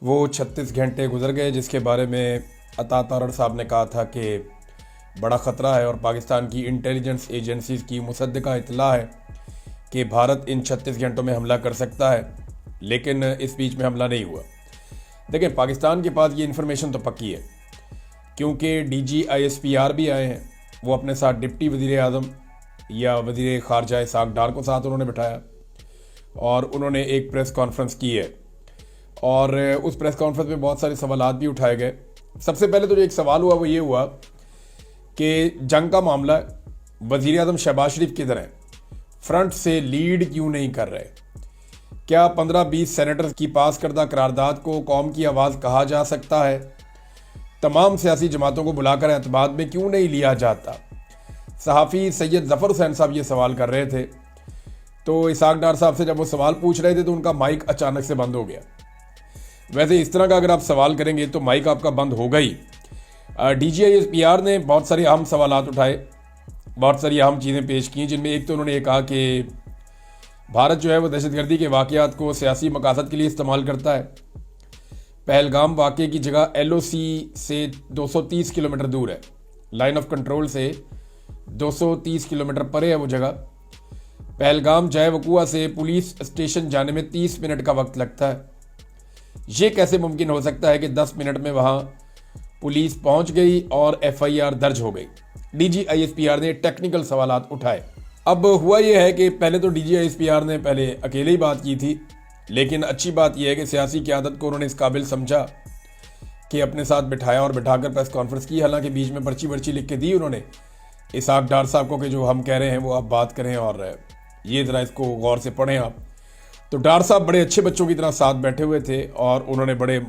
वो 36 घंटे गुजर गए जिसके बारे में अता तारड़ साहब ने कहा था कि बड़ा ख़तरा है और पाकिस्तान की इंटेलिजेंस एजेंसीज़ की मुसद्दका इत्तला है कि भारत इन 36 घंटों में हमला कर सकता है, लेकिन इस बीच में हमला नहीं हुआ। देखिए, पाकिस्तान के पास ये इन्फॉर्मेशन तो पक्की है क्योंकि DGISPR भी आए हैं। वो अपने साथ डिप्टी वज़ीर आज़म या वज़ीर ख़ारजा इसाक डार को साथ उन्होंने बिठाया और उन्होंने एक प्रेस कॉन्फ्रेंस की है और उस प्रेस कॉन्फ्रेंस में बहुत सारे सवालात भी उठाए गए। सबसे पहले तो जो एक सवाल हुआ वो ये हुआ कि जंग का मामला, वज़ीर आज़म शहबाज शरीफ किधर हैं, फ्रंट से लीड क्यों नहीं कर रहे, क्या 15-20 सेनेटर्स की पास करदा करारदाद को कौम की आवाज़ कहा जा सकता है, तमाम सियासी जमातों को बुलाकर एतमाद में क्यों नहीं लिया जाता। सहाफ़ी सैयद ज़फ़र हुसैन साहब ये सवाल कर रहे थे, तो इसाक डार साहब से जब वो सवाल पूछ रहे थे तो उनका माइक अचानक से बंद हो गया। वैसे इस तरह का अगर आप सवाल करेंगे तो माइक आपका बंद होगा ही। DGISPR ने बहुत सारे अहम सवालात उठाए, बहुत सारी अहम चीज़ें पेश की, जिनमें एक तो उन्होंने ये कहा कि भारत जो है वो दहशतगर्दी के वाक़यात को सियासी मकासद के लिए इस्तेमाल करता है। पहलगाम वाक़े की जगह LOC से 230 किलोमीटर दूर है, लाइन ऑफ कंट्रोल से 230 किलोमीटर परे है वो जगह। पहलगाम जाए वकुआ से पुलिस स्टेशन जाने में 30 मिनट का वक्त लगता है। ये कैसे मुमकिन हो सकता है कि 10 मिनट में वहाँ पुलिस पहुँच गई और FIR दर्ज हो गई। DGISPR ने टेक्निकल सवालात उठाए। अब हुआ ये है कि पहले तो DGISPR ने पहले अकेले ही बात की थी, लेकिन अच्छी बात यह है कि सियासी क़यादत को उन्होंने इस काबिल समझा कि अपने साथ बिठाया और बिठाकर प्रेस कॉन्फ्रेंस की। हालांकि बीच में पर्ची लिख के दी उन्होंने इसाक डार साहब को कि जो हम कह रहे हैं वो आप बात करें और ये ज़रा इसको गौर से पढ़ें आप। तो डार साहब बड़े अच्छे बच्चों की तरह साथ बैठे हुए थे और उन्होंने बड़े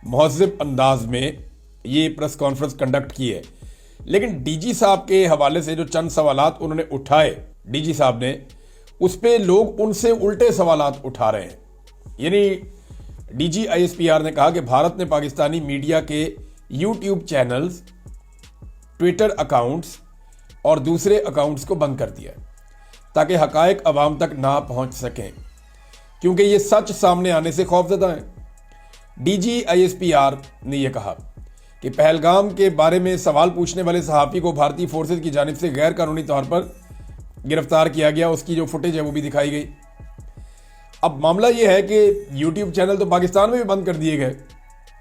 महज़्ज़ब अंदाज में ये प्रेस कॉन्फ्रेंस कंडक्ट की है। लेकिन DG साहब के हवाले से जो चंद सवालात उन्होंने उठाए DG साहब ने, उस पर लोग उनसे उल्टे सवालात उठा रहे हैं। यानी DGISPR ने कहा कि भारत ने पाकिस्तानी मीडिया के YouTube चैनल्स, ट्विटर अकाउंट्स और दूसरे अकाउंट्स को बंद कर दिया ताकि हकायक अवाम तक ना पहुंच सकें क्योंकि ये सच सामने आने से खौफजदा हैं। DGISPR ने यह कहा कि पहलगाम के बारे में सवाल पूछने वाले सहाफ़ी को भारतीय फोर्सेज की जानिब से गैर कानूनी तौर पर गिरफ्तार किया गया। उसकी जो फुटेज है वो भी दिखाई गई। अब मामला ये है कि YouTube चैनल तो पाकिस्तान में भी बंद कर दिए गए,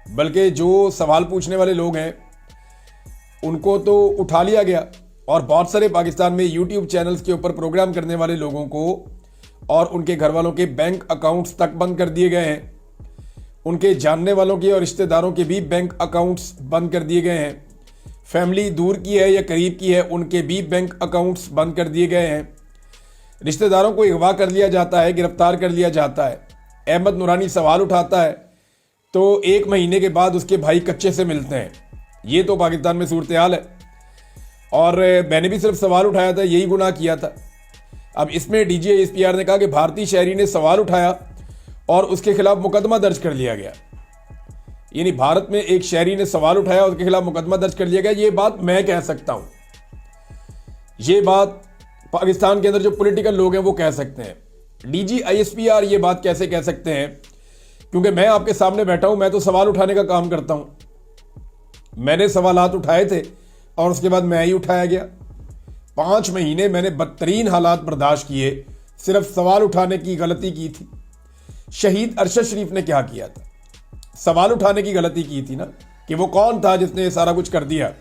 बल्कि जो सवाल पूछने वाले लोग हैं उनको तो उठा लिया गया और बहुत सारे पाकिस्तान में YouTube चैनल्स के ऊपर प्रोग्राम करने वाले लोगों को और उनके घर वालों के बैंक अकाउंट्स तक बंद कर दिए गए हैं। उनके जानने वालों के और रिश्तेदारों के भी बैंक अकाउंट्स बंद कर दिए गए हैं। फैमिली दूर की है या करीब की है, उनके भी बैंक अकाउंट्स बंद कर दिए गए हैं। रिश्तेदारों को अगवा कर लिया जाता है, गिरफ्तार कर लिया जाता है। अहमद नूरानी सवाल उठाता है तो 1 महीने के बाद उसके भाई कच्चे से मिलते हैं। ये तो पाकिस्तान में सूरत हाल है और मैंने भी सिर्फ सवाल उठाया था, यही गुनाह किया था। अब इसमें DGISPR ने कहा कि भारतीय शहरी ने सवाल उठाया और उसके खिलाफ मुकदमा दर्ज कर लिया गया। यानी भारत में एक शहरी ने सवाल उठाया, उसके खिलाफ मुकदमा दर्ज कर लिया गया। ये बात मैं कह सकता हूं, ये बात पाकिस्तान के अंदर जो पॉलिटिकल लोग हैं वो कह सकते हैं। DGISPR ये बात कैसे कह सकते हैं? क्योंकि मैं आपके सामने बैठा हूं, मैं तो सवाल उठाने का काम करता हूं। मैंने सवालात उठाए थे और उसके बाद मैं ही उठाया गया। 5 महीने मैंने बदतरीन हालात बर्दाश्त किए, सिर्फ सवाल उठाने की गलती की थी। शहीद अरशद शरीफ ने क्या किया था? सवाल उठाने की गलती की थी ना, कि वो कौन था जिसने सारा कुछ कर दिया।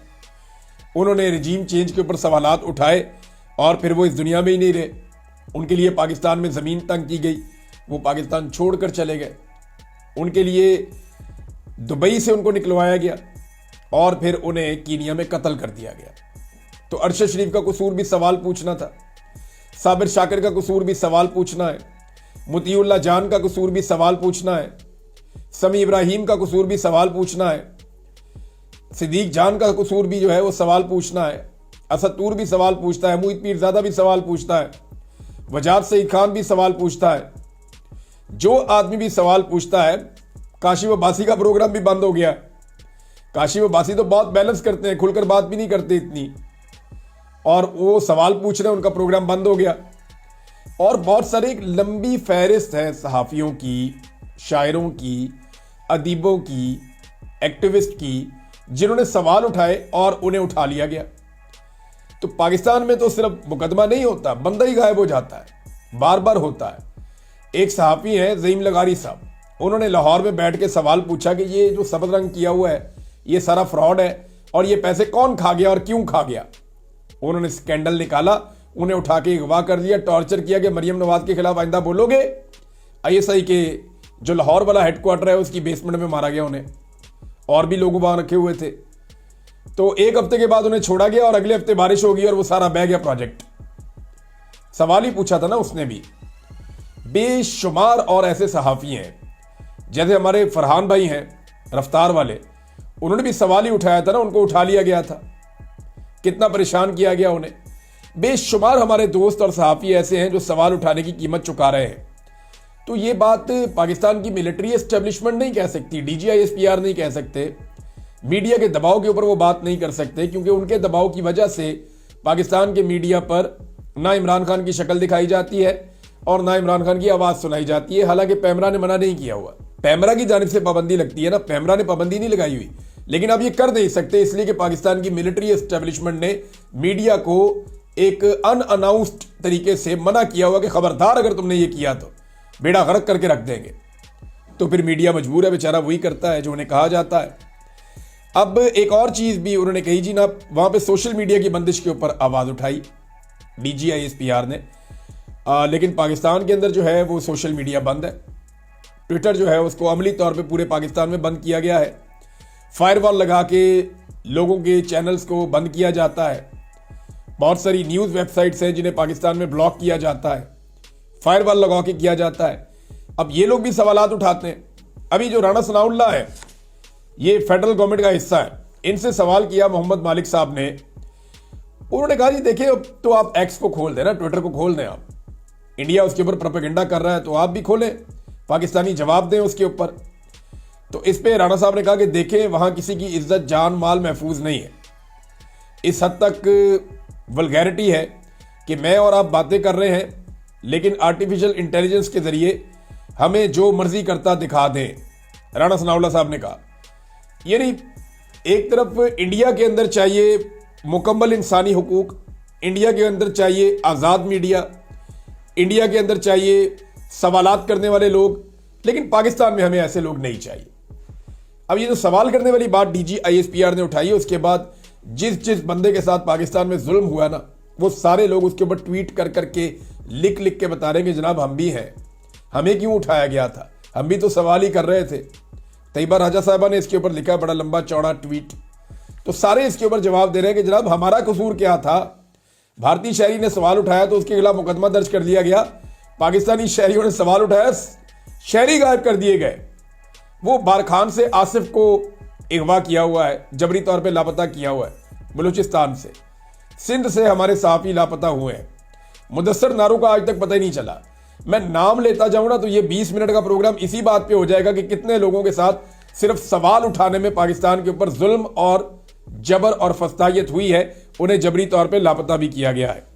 उन्होंने रिजीम चेंज के ऊपर सवालात उठाए और फिर वो इस दुनिया में ही नहीं रहे। उनके लिए पाकिस्तान में ज़मीन तंग की गई, वो पाकिस्तान छोड़कर चले गए। उनके लिए दुबई से उनको निकलवाया गया और फिर उन्हें कीनिया में कत्ल कर दिया गया। तो अरशद शरीफ का कसूर भी सवाल पूछना था, साबिर शाकिर का कसूर भी सवाल पूछना है, मुतीउल्लाह जान का कसूर भी सवाल पूछना है, समी इब्राहिम का कसूर भी सवाल पूछना है, सिद्दीक जान का कसूर भी जो है वो सवाल पूछना है, असद तूर भी सवाल पूछता है, मुईद पीरज़ादा भी सवाल पूछता है, वजाद सईद खान भी सवाल पूछता है। जो आदमी भी सवाल पूछता है, काशिफ अब्बासी का प्रोग्राम भी बंद हो गया। काशिफ अब्बासी तो बहुत बैलेंस करते हैं, खुलकर बात भी नहीं करते इतनी, और वो सवाल पूछ रहे हैं, उनका प्रोग्राम बंद हो गया। और बहुत सारी एक लंबी फहरिस्त है सहाफ़ियों की, शायरों की, अदीबों की, एक्टिविस्ट की, जिन्होंने सवाल उठाए और उन्हें उठा लिया गया। तो पाकिस्तान में तो सिर्फ मुकदमा नहीं होता, बंदा ही गायब हो जाता है, बार बार होता है। एक सहाफ़ी हैं ज़ईम लगारी साहब, उन्होंने लाहौर में बैठ के सवाल पूछा कि ये जो सब्ज़ रंग किया हुआ है ये सारा फ्रॉड है और ये पैसे कौन खा गया और क्यों खा गया। उन्होंने स्कैंडल निकाला, उन्हें उठा के अगवा कर दिया, टॉर्चर किया कि मरियम नवाज के खिलाफ आइंदा बोलोगे। ISI के जो लाहौर वाला हेडक्वार्टर है उसकी बेसमेंट में मारा गया उन्हें, और भी लोग वहां रखे हुए थे। तो एक हफ्ते के बाद उन्हें छोड़ा गया और अगले हफ्ते बारिश होगी और वो सारा बह गया प्रोजेक्ट। सवाल ही पूछा था ना उसने भी। बेशुमार और ऐसे सहाफ़ी हैं, जैसे हमारे फरहान भाई हैं रफ्तार वाले, उन्होंने भी सवाल ही उठाया था ना, उनको उठा लिया गया था, कितना परेशान किया गया उन्हें। बेशुमार हमारे दोस्त और सहाफ़ी ऐसे हैं जो सवाल उठाने की कीमत चुका रहे हैं। तो ये बात पाकिस्तान की मिलिट्री एस्टेब्लिशमेंट नहीं कह सकती, DGISPR नहीं कह सकते, मीडिया के दबाव के ऊपर वो बात नहीं कर सकते, क्योंकि उनके दबाव की वजह से पाकिस्तान के मीडिया पर ना इमरान खान की शक्ल दिखाई जाती है और ना इमरान खान की आवाज़ सुनाई जाती है। हालांकि पैमरा ने मना नहीं किया हुआ, पैमरा की जानिब से पाबंदी लगती है ना, पैमरा ने पाबंदी नहीं लगाई हुई, लेकिन अब ये कर नहीं सकते इसलिए कि पाकिस्तान की मिलिट्री एस्टेब्लिशमेंट ने मीडिया को एक अनअनाउंस्ड तरीके से मना किया हुआ कि खबरदार अगर तुमने ये किया तो बेड़ा गर्क करके रख देंगे। तो फिर मीडिया मजबूर है बेचारा, वही करता है जो उन्हें कहा जाता है। अब एक और चीज़ भी उन्होंने कही जी ना, वहाँ पे सोशल मीडिया की बंदिश के ऊपर आवाज़ उठाई DGISPR ने, लेकिन पाकिस्तान के अंदर जो है वो सोशल मीडिया बंद है। ट्विटर जो है उसको अमली तौर पे पूरे पाकिस्तान में बंद किया गया है। फायरवॉल लगा के लोगों के चैनल्स को बंद किया जाता है। बहुत सारी न्यूज़ वेबसाइट्स हैं जिन्हें पाकिस्तान में ब्लॉक किया जाता है, फायरवॉल लगा के किया जाता है। अब ये लोग भी सवालात उठाते हैं। अभी जो राणा सनाउल्लाह है ये फेडरल गवर्नमेंट का हिस्सा है, इनसे सवाल किया मोहम्मद मालिक साहब ने। उन्होंने कहा जी देखिए, अब तो आप एक्स को खोल देना, ट्विटर को खोल दें, आप इंडिया उसके ऊपर प्रोपेगेंडा कर रहा है तो आप भी खोलें, पाकिस्तानी जवाब दें उसके ऊपर। तो इस पे राणा साहब ने कहा कि देखें वहां किसी की इज्जत जान माल महफूज नहीं है। इस हद तक वल्गैरिटी है कि मैं और आप बातें कर रहे हैं लेकिन आर्टिफिशियल इंटेलिजेंस के जरिए हमें जो मर्जी करता दिखा दें, राणा सनाउल्लाह साहब ने कहा। यानी एक तरफ इंडिया के अंदर चाहिए मुकम्मल इंसानी हुकूक, इंडिया के अंदर चाहिए आज़ाद मीडिया, इंडिया के अंदर चाहिए सवालात करने वाले लोग, लेकिन पाकिस्तान में हमें ऐसे लोग नहीं चाहिए। अब ये जो सवाल करने वाली बात DGISPR ने उठाई है, उसके बाद जिस बंदे के साथ पाकिस्तान में जुल्म हुआ ना, वो सारे लोग उसके ऊपर ट्वीट कर करके लिख लिख के बता रहे हैं कि जनाब हम भी हैं, हमें क्यों उठाया गया था, हम भी तो सवाल ही कर रहे थे। तैयबा राजा साहबा ने इसके ऊपर लिखा बड़ा लंबा चौड़ा ट्वीट, तो सारे इसके ऊपर जवाब दे रहे हैं कि जनाब हमारा कसूर क्या था, भारतीय शहरी ने सवाल उठाया तो उसके खिलाफ मुकदमा दर्ज कर लिया गया, पाकिस्तानी शहरियों ने सवाल उठाया, शहरी गायब कर दिए गए। वो बारखान से आसिफ को अगवा किया हुआ है, जबरी तौर पे लापता किया हुआ है बलूचिस्तान से, सिंध से हमारे सहाफ़ी लापता हुए हैं, मुदस्सर नारू का आज तक पता ही नहीं चला। मैं नाम लेता जाऊं ना तो ये 20 मिनट का प्रोग्राम इसी बात पे हो जाएगा कि कितने लोगों के साथ सिर्फ सवाल उठाने में पाकिस्तान के ऊपर जुल्म और जबर और फस्तायत हुई है, उन्हें जबरी तौर पे लापता भी किया गया है।